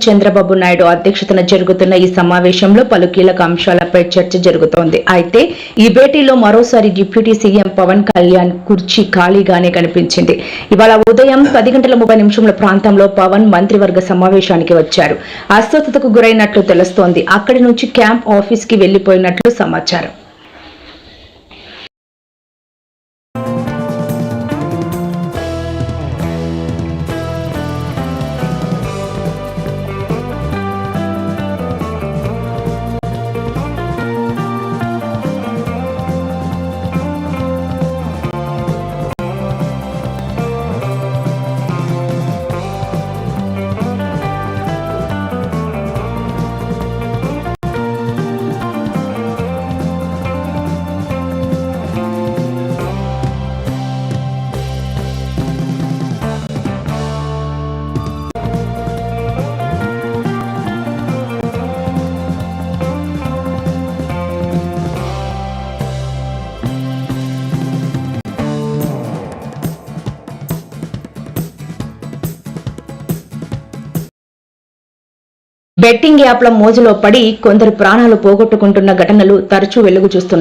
చంద్రబాబు నాయుడు అధ్యక్షతన జరుగుతున్న ఈ సమావేశంలో పలు కీలక అంశాలపై చర్చ జరుగుతోంది. అయితే ఈ భేటీలో మరోసారి డిప్యూటీ సీఎం పవన్ కళ్యాణ్ కుర్చీ ఖాళీగానే కనిపించింది. ఇవాళ ఉదయం 10:30 ప్రాంతంలో పవన్ మంత్రివర్గ సమావేశానికి వచ్చారు. అస్వస్థతకు గురైనట్లు తెలుస్తోంది. అక్కడి నుంచి క్యాంప్ ఆఫీస్ కి వెళ్లిపోయినట్లు సమాచారం. బెట్టింగ్ యాప్ల మోజులో పడి కొందరు ప్రాణాలు పోగొట్టుకుంటున్న ఘటనలు తరచూ వెలుగు చూస్తున్నాయి.